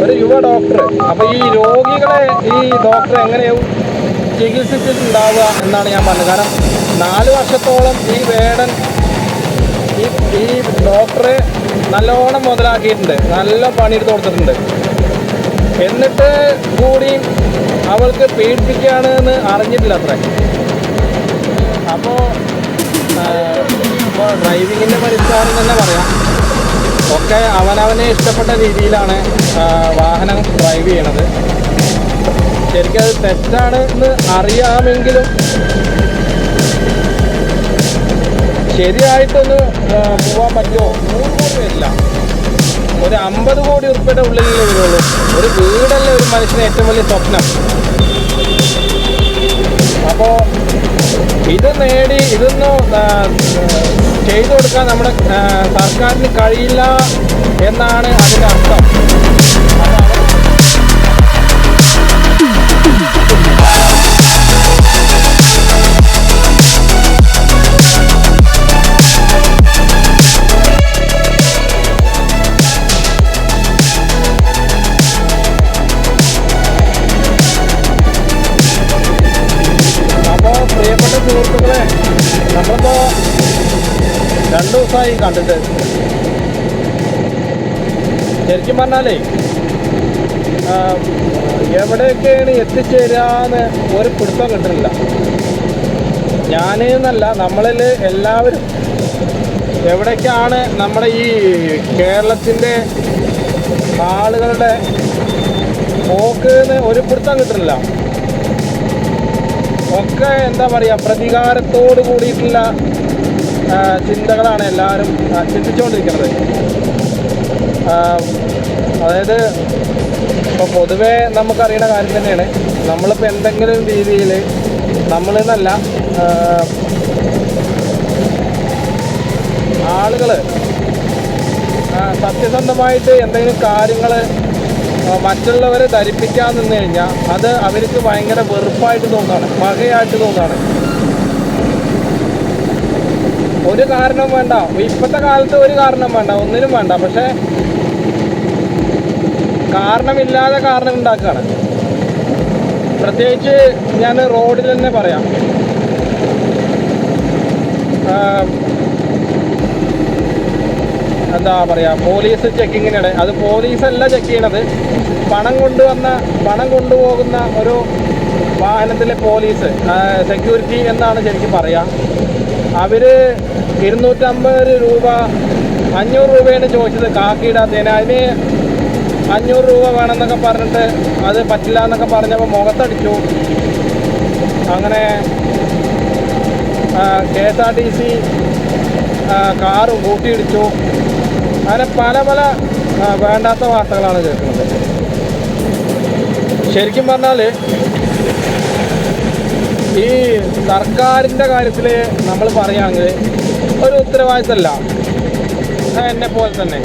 ഒരു യുവ ഡോക്ടർ. അപ്പോൾ ഈ രോഗികളെ ഈ ഡോക്ടർ എങ്ങനെയും ചികിത്സിച്ചിട്ടുണ്ടാവുക എന്നാണ് ഞാൻ പറഞ്ഞത്. കാരണം 4 വർഷത്തോളം ഈ വേടൻ ഈ ഡോക്ടറെ നല്ലോണം മുതലാക്കിയിട്ടുണ്ട്, നല്ല പണിയെടുത്ത് കൊടുത്തിട്ടുണ്ട്. എന്നിട്ട് കൂടി അവൾക്ക് പീഡിപ്പിക്കുകയാണ് എന്ന് അറിഞ്ഞിട്ടില്ല അത്ര. അപ്പോൾ ഡ്രൈവിങ്ങിൻ്റെ പരിഷ്കാരം തന്നെ പറയാം. ഒക്കെ അവനവനെ ഇഷ്ടപ്പെട്ട രീതിയിലാണ് വാഹനം ഡ്രൈവ് ചെയ്യണത്. ശരിക്കും അത് തെറ്റാണ് എന്ന് അറിയാമെങ്കിലും ശരിയായിട്ടൊന്ന് പോകാൻ പറ്റുമോ? 100 കോടി വരില്ല, ഒരു 50 കോടി ഉറുപ്പിയുടെ ഉള്ളിലേ വരുള്ളൂ. ഒരു വീടല്ലേ ഒരു മനുഷ്യന് ഏറ്റവും വലിയ സ്വപ്നം. അപ്പോൾ ഇത് നേടി ഇതൊന്നും ചെയ്തു കൊടുക്കാൻ നമ്മുടെ സർക്കാരിന് കഴിയില്ല എന്നാണ് അതിൻ്റെ അർത്ഥം. സുഹൃത്തുക്കളെ, നമ്മളിപ്പോൾ 2 ദിവസമായി കണ്ടിട്ട്. ശരിക്കും പറഞ്ഞാലേ എവിടെയൊക്കെയാണ് എത്തിച്ചേരാന്ന് ഒരു പിടുത്തം കിട്ടുന്നില്ല. ഞാനെന്നല്ല, നമ്മളിൽ എല്ലാവരും എവിടേക്കാണ് നമ്മുടെ ഈ കേരളത്തിൻ്റെ ആളുകളുടെ പോക്ക് ഒരു പിടുത്തം കിട്ടുന്നില്ല. ഒക്കെ എന്താ പറയുക, പ്രതികാരത്തോട് കൂടിയിട്ടുള്ള ചിന്തകളാണ് എല്ലാവരും ചിന്തിച്ചുകൊണ്ടിരിക്കുന്നത്. അതായത് ഇപ്പോൾ പൊതുവേ നമുക്കറിയുന്ന കാര്യം തന്നെയാണ്. നമ്മളിപ്പോൾ എന്തെങ്കിലും രീതിയിൽ നമ്മളെന്നല്ല ആളുകൾ സത്യസന്ധമായിട്ട് എന്തെങ്കിലും കാര്യങ്ങൾ മറ്റുള്ളവരെ ധരിപ്പിക്കാൻ നിന്ന് കഴിഞ്ഞാൽ അത് അവർക്ക് ഭയങ്കര വെറുപ്പായിട്ട് തോന്നുകയാണ്, പകയായിട്ട് തോന്നുകയാണ്. ഒരു കാരണം വേണ്ട, ഇപ്പോഴത്തെ കാലത്ത് ഒരു കാരണം വേണ്ട, ഒന്നിനും വേണ്ട. പക്ഷേ കാരണമില്ലാതെ കാരണം ഉണ്ടാക്കുകയാണ്. പ്രത്യേകിച്ച് ഞാൻ റോഡിൽ തന്നെ പറയാം. എന്താ പറയുക, പോലീസ് ചെക്കിങ്ങിനിടെ, അത് പോലീസല്ല ചെക്ക് ചെയ്യണത്, പണം കൊണ്ടുപോകുന്ന ഒരു വാഹനത്തിലെ പോലീസ് സെക്യൂരിറ്റി എന്നാണ് ശരിക്കും പറയുക. അവർ 250 രൂപ 500 രൂപയാണ് ചോദിച്ചത് കാക്കിയിടാത്തതിന്. അതിന് 500 രൂപ വേണമെന്നൊക്കെ പറഞ്ഞിട്ട് അത് പറ്റില്ല എന്നൊക്കെ പറഞ്ഞപ്പോൾ മുഖത്തടിച്ചു. അങ്ങനെ KSRTC കാറ് കൂട്ടിയിടിച്ചു. അങ്ങനെ പല വേണ്ടാത്ത വാർത്തകളാണ് കേൾക്കുന്നത്. ശരിക്കും പറഞ്ഞാൽ ഈ സർക്കാരിൻ്റെ കാര്യത്തിൽ നമ്മൾ പറയുകയാണെങ്കിൽ ഒരു ഉത്തരവാദിത്തമല്ല, എന്നെ പോലെ തന്നെ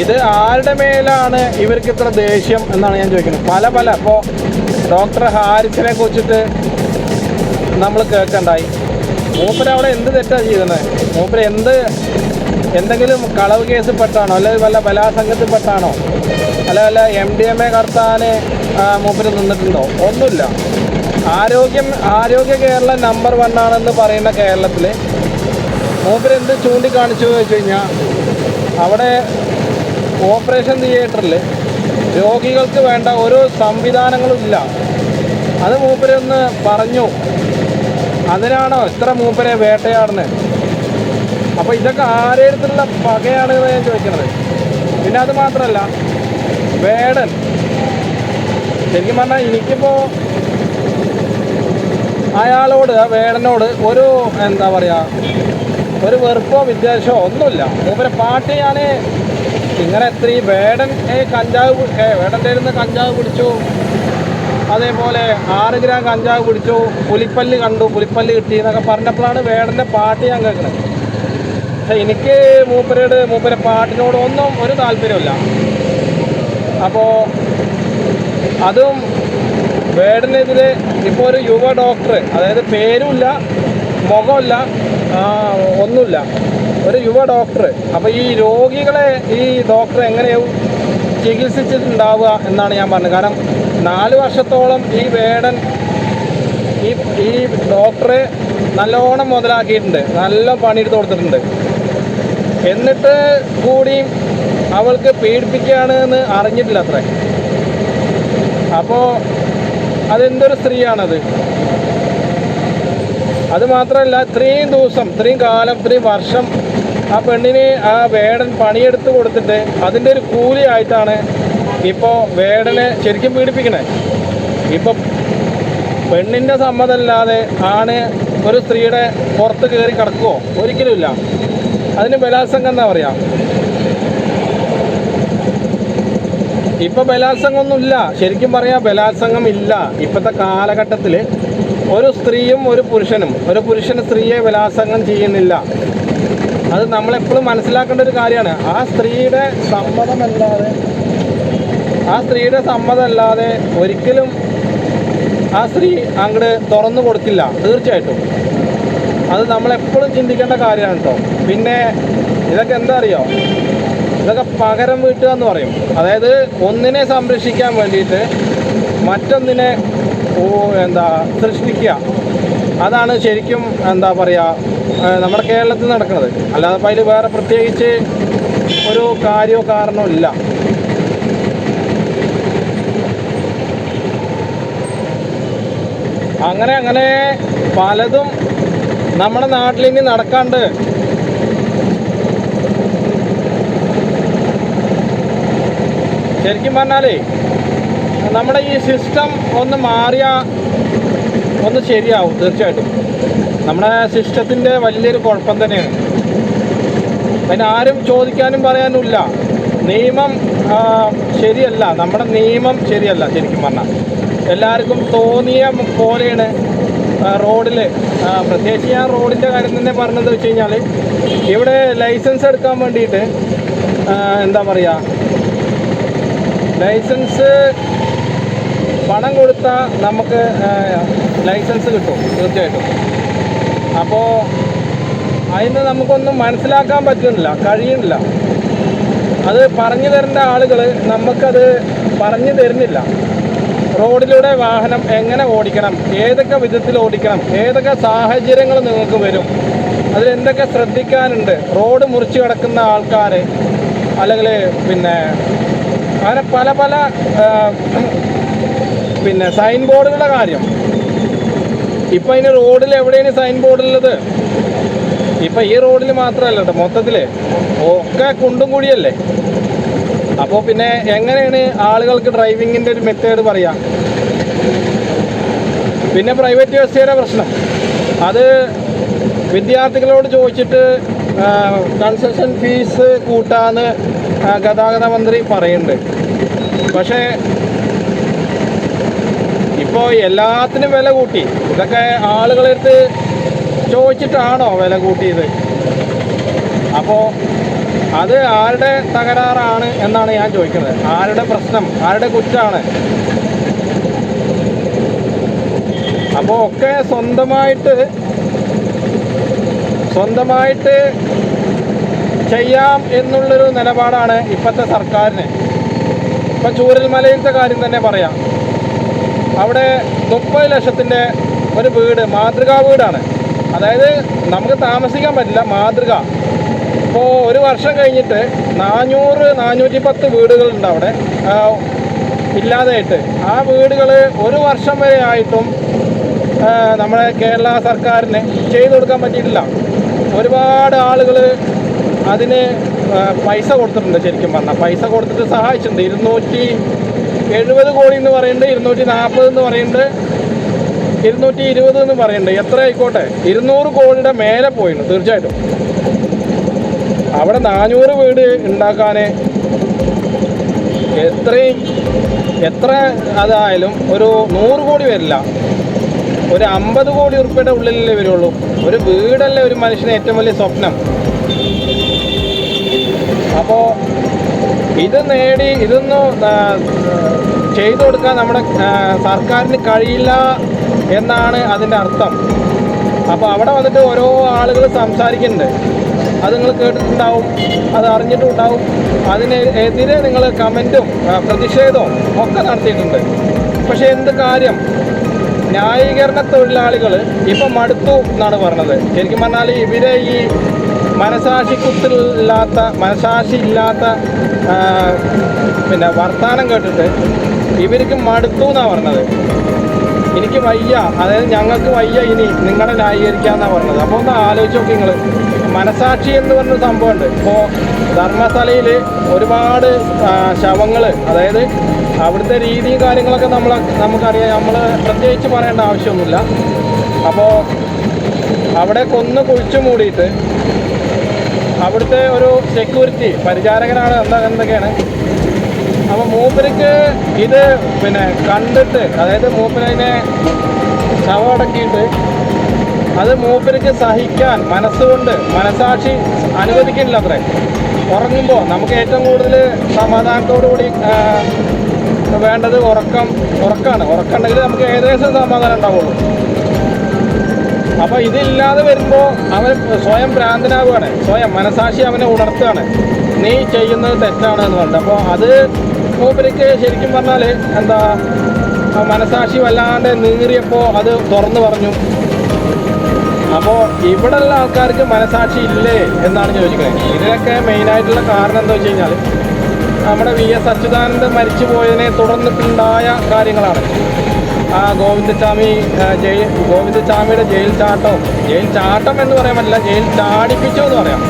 ഇത് ആരുടെ മേലാണ് ഇവർക്ക് ഇത്ര ദേഷ്യം എന്നാണ് ഞാൻ ചോദിക്കുന്നത്. പല ഇപ്പോൾ ഡോക്ടർ ഹാരിസിനെ കുറിച്ചിട്ട് നമ്മൾ കേൾക്കണ്ടായി. മൂപ്പര് അവിടെ എന്ത് തെറ്റാണ് ചെയ്യുന്നത്? മൂപ്പര് എന്തെങ്കിലും കളവ് കേസിൽ പെട്ടാണോ, അല്ലെങ്കിൽ വല്ല ബലാസംഗത്തിൽ പെട്ടാണോ, അല്ല വല്ല MDMA കടത്താൻ മൂപ്പര് നിന്നിട്ടുണ്ടോ? ഒന്നുമില്ല. ആരോഗ്യ കേരളം നമ്പർ 1 ആണെന്ന് പറയുന്ന കേരളത്തിൽ മൂപ്പര് എന്ത് ചൂണ്ടിക്കാണിച്ചു വെച്ച് കഴിഞ്ഞാൽ, അവിടെ ഓപ്പറേഷൻ തിയേറ്ററിൽ രോഗികൾക്ക് വേണ്ട ഓരോ സംവിധാനങ്ങളും ഇല്ല. അത് മൂപ്പരൊന്ന് പറഞ്ഞു. അതിനാണോ ഇത്ര മൂപ്പരെ വേട്ടയാടുന്നത്? അപ്പോൾ ഇതൊക്കെ ആരെടുത്തുള്ള പകയാണ് ഞാൻ ചോദിക്കുന്നത്. പിന്നെ അത് മാത്രമല്ല, വേടൻ ശരിക്കും പറഞ്ഞാൽ എനിക്കിപ്പോൾ അയാളോട്, ആ വേടനോട് ഒരു എന്താ പറയുക, ഒരു വെറുപ്പോ വിദ്വേഷമോ ഒന്നുമില്ല. മൂപ്പരെ പാട്ട് ഞാൻ ഇങ്ങനെ എത്രയും വേടൻ്റെ ഇരുന്ന് കഞ്ചാവ് പിടിച്ചു, അതേപോലെ 6 ഗ്രാം കഞ്ചാവ് പിടിച്ചു, പുലിപ്പല്ല് കണ്ടു, പുലിപ്പല്ല് കിട്ടി എന്നൊക്കെ പറഞ്ഞപ്പോഴാണ് വേടൻ്റെ പാട്ട് ഞാൻ കേൾക്കുന്നത്. പക്ഷെ എനിക്ക് മൂപ്പരെ പാട്ടിനോട് ഒന്നും ഒരു താല്പര്യമില്ല. അപ്പോൾ അതും വേടനെതിരെ ഇപ്പോൾ ഒരു യുവ ഡോക്ടർ, അതായത് പേരുമില്ല, മുഖമില്ല, ഒന്നുമില്ല, ഒരു യുവ ഡോക്ടർ. അപ്പോൾ ഈ രോഗികളെ ഈ ഡോക്ടർ എങ്ങനെയാവും ചികിത്സിച്ചിട്ടുണ്ടാവുക എന്നാണ് ഞാൻ പറഞ്ഞത്. കാരണം 4 വർഷത്തോളം ഈ വേടൻ ഈ ഡോക്ടറെ നല്ലോണം മുതലാക്കിയിട്ടുണ്ട്, നല്ല പണിയെടുത്ത് കൊടുത്തിട്ടുണ്ട്. എന്നിട്ട് കൂടി അവൾക്ക് പീഡിപ്പിക്കുകയാണ് എന്ന് അറിഞ്ഞിട്ടില്ല അത്രേ. അപ്പോൾ അതെന്തൊരു സ്ത്രീയാണത്? അത് മാത്രമല്ല, ഇത്രയും ദിവസം, ഇത്രയും കാലം, ഇത്രയും വർഷം ആ പെണ്ണിന് ആ വേടൻ പണിയെടുത്ത് കൊടുത്തിട്ട് അതിൻ്റെ ഒരു കൂലിയായിട്ടാണ് ഇപ്പോൾ വേടനെ ശരിക്കും പീഡിപ്പിക്കണേ. ഇപ്പം പെണ്ണിൻ്റെ സമ്മതമല്ലാതെ ആണ് ഒരു സ്ത്രീയുടെ പുറത്ത് കയറി കിടക്കുമോ? ഒരിക്കലുമില്ല. അതിന് ബലാത്സംഗം എന്നാ പറയാ. ഇപ്പം ബലാത്സംഗമൊന്നുമില്ല, ശരിക്കും പറയാം ബലാത്സംഗം ഇല്ല ഇപ്പോഴത്തെ കാലഘട്ടത്തിൽ. ഒരു സ്ത്രീയും ഒരു പുരുഷൻ സ്ത്രീയെ ബലാത്സംഗം ചെയ്യുന്നില്ല. അത് നമ്മളെപ്പോഴും മനസ്സിലാക്കേണ്ട ഒരു കാര്യമാണ്. ആ സ്ത്രീയുടെ സമ്മതമല്ലാതെ ഒരിക്കലും ആ സ്ത്രീ അങ്ങോട്ട് തുറന്നു കൊടുക്കില്ല, തീർച്ചയായിട്ടും. അത് നമ്മളെപ്പോഴും ചിന്തിക്കേണ്ട കാര്യമാണ് കേട്ടോ. പിന്നെ ഇതൊക്കെ എന്താ അറിയോ, ഇതൊക്കെ പകരം വീട്ടുക എന്ന് പറയും. അതായത് ഒന്നിനെ സംരക്ഷിക്കാൻ വേണ്ടിയിട്ട് മറ്റൊന്നിനെ സൃഷ്ടിക്കുക. അതാണ് ശരിക്കും എന്താ പറയുക നമ്മുടെ കേരളത്തിൽ നടക്കുന്നത്. അല്ലാതെ അപ്പോൾ അതിൽ വേറെ പ്രത്യേകിച്ച് ഒരു കാര്യമോ കാരണമോ ഇല്ല. അങ്ങനെ പലതും നമ്മുടെ നാട്ടിലിനി നടക്കാണ്ട്. ശരിക്കും പറഞ്ഞാലേ നമ്മുടെ ഈ സിസ്റ്റം ഒന്ന് മാറിയാൽ ഒന്ന് ശരിയാവും തീർച്ചയായിട്ടും. നമ്മുടെ സിസ്റ്റത്തിൻ്റെ വലിയൊരു കുഴപ്പം തന്നെയാണ്. അതിനാരും ചോദിക്കാനും പറയാനുമില്ല. നിയമം ശരിയല്ല, നമ്മുടെ നിയമം ശരിയല്ല. ശരിക്കും പറഞ്ഞാൽ എല്ലാവർക്കും തോന്നിയ പോലെയാണ് റോഡിൽ. പ്രത്യേകിച്ച് ഞാൻ റോഡിൻ്റെ കാര്യം തന്നെ പറഞ്ഞത് വെച്ച് കഴിഞ്ഞാൽ, ഇവിടെ ലൈസൻസ് എടുക്കാൻ വേണ്ടിയിട്ട് എന്താ പറയുക, ലൈസൻസ് പണം കൊടുത്താൽ നമുക്ക് ലൈസൻസ് കിട്ടും തീർച്ചയായിട്ടും. അപ്പോൾ അതിന് നമുക്കൊന്നും മനസ്സിലാക്കാൻ കഴിയുന്നില്ല. അത് പറഞ്ഞു തരേണ്ട ആളുകൾ നമുക്കത് പറഞ്ഞു തരുന്നില്ല. റോഡിലൂടെ വാഹനം എങ്ങനെ ഓടിക്കണം, ഏതൊക്കെ വിധത്തിൽ ഓടിക്കണം, ഏതൊക്കെ സാഹചര്യങ്ങൾ നിങ്ങൾക്ക് വരും, അതിലെന്തൊക്കെ ശ്രദ്ധിക്കാനുണ്ട്, റോഡ് മുറിച്ച് കിടക്കുന്ന ആൾക്കാർ, അല്ലെങ്കിൽ പിന്നെ അങ്ങനെ പല പിന്നെ സൈൻ ബോർഡുകളുടെ കാര്യം. ഇപ്പം അതിന് റോഡിൽ എവിടെയാണ് സൈൻ ബോർഡുള്ളത്? ഇപ്പം ഈ റോഡിൽ മാത്രമല്ല കേട്ടോ, മൊത്തത്തിൽ ഒക്കെ കുണ്ടും കൂടിയല്ലേ. അപ്പോൾ പിന്നെ എങ്ങനെയാണ് ആളുകൾക്ക് ഡ്രൈവിങ്ങിൻ്റെ ഒരു മെത്തേഡ് പറയാം? പിന്നെ പ്രൈവറ്റ് ബസ്സുകാരുടെ പ്രശ്നം, അത് വിദ്യാർത്ഥികളോട് ചോദിച്ചിട്ട് കൺസെഷൻ ഫീസ് കൂട്ടാന്ന് ഗതാഗത മന്ത്രി പറയുന്നുണ്ട്. പക്ഷേ ഇപ്പോൾ എല്ലാത്തിനും വില കൂട്ടി. ഇതൊക്കെ ആളുകളടുത്ത് ചോദിച്ചിട്ടാണോ വില കൂട്ടിയത്? അപ്പോൾ അത് ആരുടെ തകരാറാണ് എന്നാണ് ഞാൻ ചോദിക്കുന്നത്. ആരുടെ പ്രശ്നം, ആരുടെ കുറ്റമാണ്? അപ്പോൾ ഒക്കെ സ്വന്തമായിട്ട് ചെയ്യാം എന്നുള്ളൊരു നിലപാടാണ് ഇപ്പോഴത്തെ സർക്കാരിന്. ഇപ്പം ചൂരൽമലയിലത്തെ കാര്യം തന്നെ പറയാം. അവിടെ 30 ലക്ഷത്തിൻ്റെ ഒരു വീട്, മാതൃകാ വീടാണ്. അതായത് നമുക്ക് താമസിക്കാൻ പറ്റില്ല, മാതൃക. ഇപ്പോൾ ഒരു വർഷം കഴിഞ്ഞിട്ട് 410 വീടുകളുണ്ട് അവിടെ ഇല്ലാതെയായിട്ട്. ആ വീടുകൾ ഒരു വർഷം വരെ ആയിട്ടും നമ്മുടെ കേരള സർക്കാരിന് ചെയ്തു കൊടുക്കാൻ പറ്റിയിട്ടില്ല. ഒരുപാട് ആളുകൾ അതിന് പൈസ കൊടുത്തിട്ടുണ്ട്. ശരിക്കും പറഞ്ഞാൽ പൈസ കൊടുത്തിട്ട് സഹായിച്ചിട്ടുണ്ട്. 270 കോടി എന്ന് പറയുന്നുണ്ട്, 240 എന്ന് പറയുന്നുണ്ട്, 220 എന്ന് പറയുന്നുണ്ട്. എത്ര ആയിക്കോട്ടെ, 200 കോടിയുടെ മേലെ പോയിട്ടുണ്ട് തീർച്ചയായിട്ടും. അവിടെ 400 വീട് ഉണ്ടാക്കാൻ എത്ര അതായാലും ഒരു 100 കോടി വരില്ല, ഒരു 50 കോടി ഉറുപ്പിയുടെ ഉള്ളിലല്ലേ വരുള്ളൂ. ഒരു വീടല്ലേ ഒരു മനുഷ്യന് ഏറ്റവും വലിയ സ്വപ്നം. അപ്പോൾ ഇതൊന്നും ചെയ്തു കൊടുക്കാൻ നമ്മുടെ സർക്കാരിന് കഴിയില്ല എന്നാണ് അതിൻ്റെ അർത്ഥം. അപ്പോൾ അവിടെ വന്നിട്ട് ഓരോ ആളുകൾ സംസാരിക്കുന്നുണ്ട്. അത് നിങ്ങൾ കേട്ടിട്ടുണ്ടാവും, അത് അറിഞ്ഞിട്ടുണ്ടാവും. അതിനെതിരെ നിങ്ങൾ കമൻറ്റും പ്രതിഷേധവും ഒക്കെ നടത്തിയിട്ടുണ്ട്. പക്ഷേ എന്ത് കാര്യം, ന്യായീകരണ തൊഴിലാളികൾ ഇപ്പം മടുത്തു എന്നാണ് പറഞ്ഞത്. ശരിക്കും പറഞ്ഞാൽ ഇവരെ ഈ മനസാക്ഷി ഇല്ലാത്ത പിന്നെ വർത്തമാനം കേട്ടിട്ട് ഇവർക്ക് മടുത്തു എന്നാണ് പറഞ്ഞത്. എനിക്ക് വയ്യ, അതായത് ഞങ്ങൾക്ക് വയ്യ ഇനി നിങ്ങളെ ന്യായീകരിക്കാമെന്നാണ് പറഞ്ഞത്. അപ്പോൾ ഒന്ന് ആലോചിച്ച് നോക്കി നിങ്ങൾ, മനസാക്ഷി എന്ന് പറഞ്ഞൊരു സംഭവമുണ്ട്. ഇപ്പോൾ ധർമ്മസ്ഥലയിൽ ഒരുപാട് ശവങ്ങൾ, അതായത് അവിടുത്തെ രീതിയും കാര്യങ്ങളൊക്കെ നമുക്കറിയാം, നമ്മൾ പ്രത്യേകിച്ച് പറയേണ്ട ആവശ്യമൊന്നുമില്ല. അപ്പോൾ അവിടെ കൊന്ന് കുഴിച്ചു മൂടിയിട്ട് അവിടുത്തെ ഒരു സെക്യൂരിറ്റി പരിചാരകനാണ് എന്തൊക്കെയാണ്. അപ്പോൾ മൂപ്പർക്ക് ഇത് പിന്നെ കണ്ടിട്ട്, അതായത് മൂപ്പരതിനെ ശവമടക്കിയിട്ട് അത് മൂപ്പർക്ക് സഹിക്കാൻ മനസാക്ഷി അനുവദിക്കുന്നില്ല അത്രേ. ഉറങ്ങുമ്പോൾ നമുക്ക് ഏറ്റവും കൂടുതൽ സമാധാനത്തോടു കൂടി വേണ്ടത് ഉറക്കമുണ്ടെങ്കിൽ നമുക്ക് ഏകദേശം സമാധാനം ഉണ്ടാവുള്ളൂ. അപ്പോൾ ഇതില്ലാതെ വരുമ്പോൾ അവൻ സ്വയം ഭ്രാന്തനാവുകയാണ്, സ്വയം മനസാക്ഷി അവനെ ഉണർത്തുകയാണ്, നീ ചെയ്യുന്നത് തെറ്റാണ് എന്ന് പറഞ്ഞിട്ട്. അപ്പോൾ അത് മൂപ്പർക്ക് ശരിക്കും പറഞ്ഞാൽ എന്താ, മനസാക്ഷി വല്ലാണ്ട് നീറിയപ്പോൾ അത് തുറന്നു പറഞ്ഞു. അപ്പോൾ ഇവിടെയുള്ള ആൾക്കാർക്ക് മനസാക്ഷി ഇല്ലേ എന്നാണ് ചോദിക്കുന്നത്. ഇതിനൊക്കെ മെയിനായിട്ടുള്ള കാരണം എന്താ വെച്ച് കഴിഞ്ഞാൽ നമ്മുടെ VS അച്യുതാനന്ദൻ മരിച്ചു പോയതിനെ തുടർന്നിട്ടുണ്ടായ കാര്യങ്ങളാണ്. ആ ഗോവിന്ദസ്വാമിയുടെ ജയിൽ ചാട്ടം എന്ന് പറയാൻ പറ്റില്ല, ജയിൽ ചാടിപ്പിച്ചു എന്ന് പറയാം.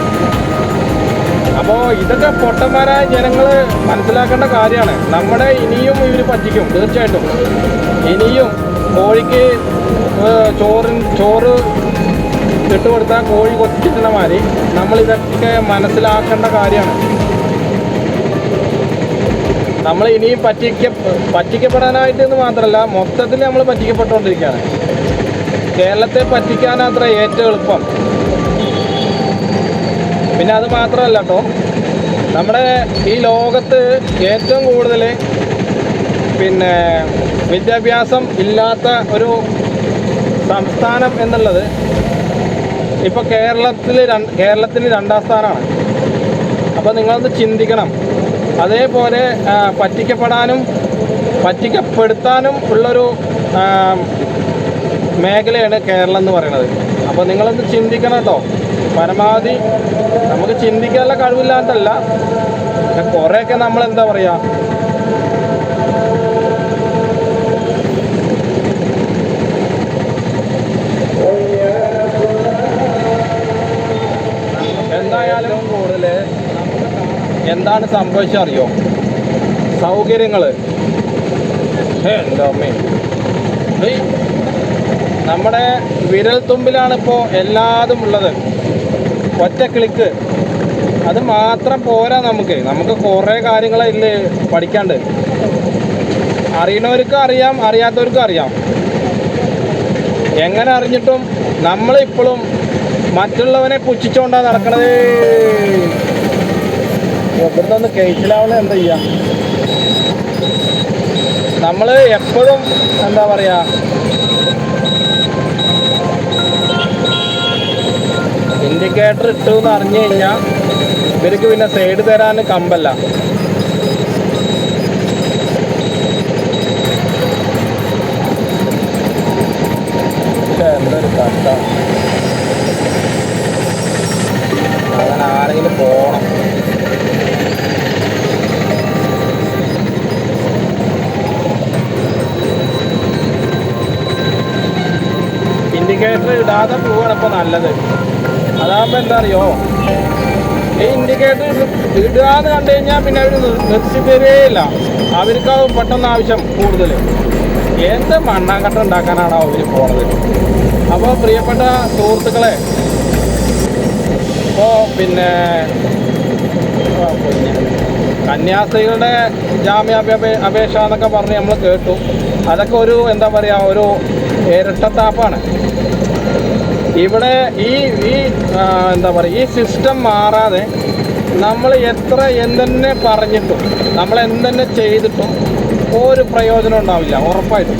അപ്പോൾ ഇതൊക്കെ പൊട്ടന്മാരായ ജനങ്ങൾ മനസ്സിലാക്കേണ്ട കാര്യമാണ്. നമ്മുടെ ഇനിയും ഇവർ പറ്റിക്കും, തീർച്ചയായിട്ടും. ഇനിയും കോഴിക്ക് ചോറ് ഇട്ടുകൊടുത്താൽ കോഴി കൊത്തിക്കുന്ന മാതിരി നമ്മളിതൊക്കെ മനസ്സിലാക്കേണ്ട കാര്യമാണ്. നമ്മൾ ഇനിയും പറ്റിക്കപ്പെടാനായിട്ട് എന്ന് മാത്രമല്ല, മൊത്തത്തിൽ നമ്മൾ പറ്റിക്കപ്പെട്ടുകൊണ്ടിരിക്കുകയാണ്. കേരളത്തെ പറ്റിക്കാനത്ര ഏറ്റവും എളുപ്പം. പിന്നെ അത് മാത്രമല്ല കേട്ടോ, നമ്മുടെ ഈ ലോകത്ത് ഏറ്റവും കൂടുതൽ പിന്നെ വിദ്യാഭ്യാസം ഇല്ലാത്ത ഒരു സംസ്ഥാനം എന്നുള്ളത് ഇപ്പോൾ കേരളത്തിന് 2ാം സ്ഥാനമാണ്. അപ്പോൾ നിങ്ങളൊന്ന് ചിന്തിക്കണം. അതേപോലെ പറ്റിക്കപ്പെടാനും പറ്റിക്കപ്പെടുത്താനും ഉള്ളൊരു മേഖലയാണ് കേരളം എന്ന് പറയുന്നത്. അപ്പോൾ നിങ്ങളൊന്ന് ചിന്തിക്കണം കേട്ടോ. പരമാവധി നമുക്ക് ചിന്തിക്കാനുള്ള കഴിവില്ലാത്തല്ല, കുറേയൊക്കെ നമ്മളെന്താ പറയുക, എന്തായാലും കൂടുതൽ എന്താണ് സംഭവിച്ചറിയോ, സൗകര്യങ്ങൾ എൻ്റെ അമ്മേ, നമ്മുടെ വിരൽത്തുമ്പിലാണിപ്പോൾ എല്ലാതും ഉള്ളത്. ഒറ്റ ക്ലിക്ക്, അത് മാത്രം പോരാ. നമുക്ക് കുറേ കാര്യങ്ങളില്ലേ പഠിക്കാണ്ട്. അറിയണവർക്കും അറിയാം, അറിയാത്തവർക്കും അറിയാം. എങ്ങനെ അറിഞ്ഞിട്ടും നമ്മളിപ്പോഴും മറ്റുള്ളവനെ പുച്ഛിച്ചുകൊണ്ടാണ് നടക്കണത്. ഇവിടുന്ന് ഒന്ന് കേസിലാവണേ എന്താ ചെയ്യുക. നമ്മൾ എപ്പോഴും എന്താ പറയുക, ഇൻഡിക്കേറ്റർ ഇട്ടു എന്ന് അറിഞ്ഞു കഴിഞ്ഞാൽ ഇവർക്ക് പിന്നെ സൈഡ് തരാൻ കമ്പല്ല. എന്തൊരു കഷ്ട. അങ്ങനെ ആരെങ്കിലും പോകണം. ഇൻഡിക്കേറ്റർ ഇടാതെ പോവുകയാണ് ഇപ്പോൾ നല്ലത്. അതാകുമ്പോൾ എന്താ അറിയോ, ഈ ഇൻഡിക്കേറ്റർ ഇടാന്ന് കണ്ടു കഴിഞ്ഞാൽ പിന്നെ അവർ നിർത്തി തരുകയില്ല. അവർക്കാവും പെട്ടെന്ന് ആവശ്യം കൂടുതൽ. എന്ത് മണ്ണാങ്കട്ട ഉണ്ടാക്കാനാണോ അവർ പോണത്. അപ്പോൾ പ്രിയപ്പെട്ട സുഹൃത്തുക്കളെ, ഇപ്പോൾ പിന്നെ കന്യാസ്ത്രീകളുടെ ജാമ്യാപേക്ഷ എന്നൊക്കെ പറഞ്ഞ് നമ്മൾ കേട്ടു. അതൊക്കെ ഒരു എന്താ പറയുക, ഒരു ഇരട്ടത്താപ്പാണ്. ഇവിടെ ഈ എന്താ പറയുക, ഈ സിസ്റ്റം മാറാതെ നമ്മൾ എന്തെന്നെ പറഞ്ഞിട്ടും നമ്മൾ എന്തെന്നെ ചെയ്തിട്ടും ഒരു പ്രയോജനം ഉണ്ടാവില്ല, ഉറപ്പായിട്ടും.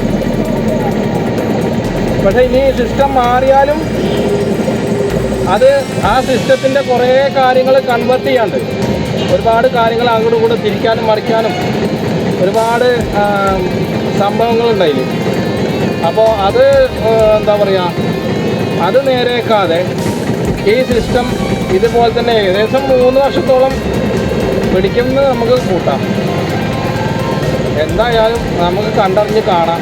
പക്ഷേ ഇനി സിസ്റ്റം മാറിയാലും അത് ആ സിസ്റ്റത്തിൻ്റെ കുറേ കാര്യങ്ങൾ കൺവേർട്ട് ചെയ്യാണ്ട്, ഒരുപാട് കാര്യങ്ങൾ അങ്ങോട്ടും ഇങ്ങോട്ടും തിരിക്കാനും മറിക്കാനും ഒരുപാട് സംഭവങ്ങളുണ്ടായില്ല. അപ്പോൾ അത് എന്താ പറയുക, അത് നേരെയാക്കാതെ ഈ സിസ്റ്റം ഇതുപോലെ തന്നെ ഏകദേശം 3 വർഷത്തോളം പിടിക്കുമെന്ന് നമുക്ക് കൂട്ടാം. എന്തായാലും നമുക്ക് കണ്ടറിഞ്ഞ് കാണാം.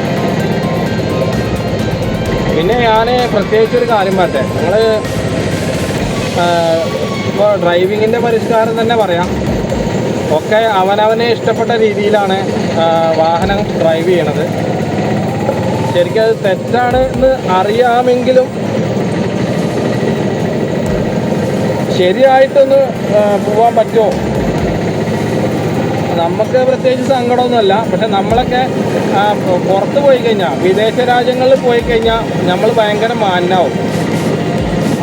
പിന്നെ ഞാൻ പ്രത്യേകിച്ചൊരു കാര്യം പറയട്ടെ, നിങ്ങൾ ഇപ്പോൾ ഡ്രൈവിങ്ങിൻ്റെ പരിഷ്കാരം തന്നെ പറയാം. ഒക്കെ അവനവനെ ഇഷ്ടപ്പെട്ട രീതിയിലാണ് വാഹനം ഡ്രൈവ് ചെയ്യണത്. ശരിക്കും അത് തെറ്റാണ് എന്ന് അറിയാമെങ്കിലും ശരിയായിട്ടൊന്ന് പോകാൻ പറ്റുമോ? നമുക്ക് പ്രത്യേകിച്ച് സങ്കടമൊന്നുമല്ല. പക്ഷെ നമ്മളൊക്കെ പുറത്ത് പോയി കഴിഞ്ഞാൽ, വിദേശ രാജ്യങ്ങളിൽ പോയി കഴിഞ്ഞാൽ നമ്മൾ ഭയങ്കര മാന്യമാവും.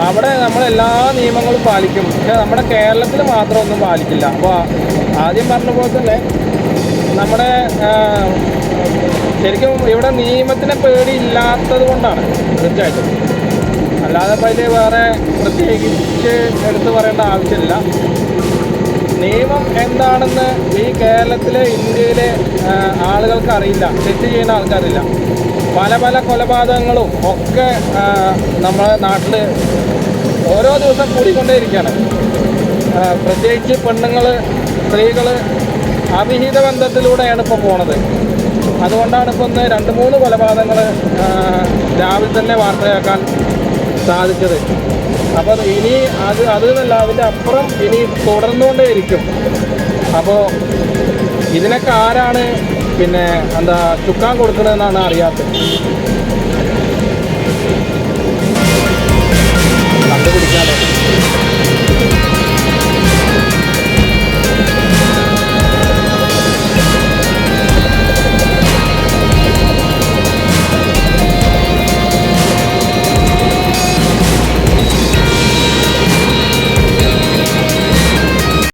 അവിടെ നമ്മളെല്ലാ നിയമങ്ങളും പാലിക്കും. പക്ഷെ നമ്മുടെ കേരളത്തിൽ മാത്രം ഒന്നും പാലിക്കില്ല. അപ്പോൾ ആദ്യം പറഞ്ഞ പോലെ തന്നെ നമ്മുടെ ശരിക്കും ഇവിടെ നിയമത്തിനെ പേടിയില്ലാത്തത് കൊണ്ടാണ് തീർച്ചയായിട്ടും. അല്ലാതെ ഇപ്പോൾ അതിൽ വേറെ പ്രത്യേകിച്ച് എടുത്ത് പറയേണ്ട ആവശ്യമില്ല. നിയമം എന്താണെന്ന് ഈ കേരളത്തിലെ ഇന്ത്യയിലെ ആളുകൾക്ക് അറിയില്ല, തെറ്റ് ചെയ്യുന്ന ആൾക്കാരില്ല. പല പല കൊലപാതകങ്ങളും ഒക്കെ നമ്മുടെ നാട്ടിൽ ഓരോ ദിവസം കൂടിക്കൊണ്ടേയിരിക്കുകയാണ്. പ്രത്യേകിച്ച് പെണ്ണുങ്ങൾ, സ്ത്രീകൾ അവിഹിത ബന്ധത്തിലൂടെയാണ് ഇപ്പോൾ പോണത്. അതുകൊണ്ടാണ് ഇപ്പോൾ ഒന്ന് 2-3 കൊലപാതകങ്ങൾ രാവിലെ തന്നെ വാർത്തയാക്കാൻ സാധിച്ചത്. അപ്പോൾ ഇനി അതെന്നല്ല, അതിൻ്റെ അപ്പുറം ഇനി തുടർന്നുകൊണ്ടേയിരിക്കും. അപ്പോൾ ഇതിനൊക്കെ ആരാണ് പിന്നെ എന്താ ചുക്കാൻ കൊടുക്കണമെന്നാണ് അറിയാത്തത്. കണ്ടുപിടിക്കാതെ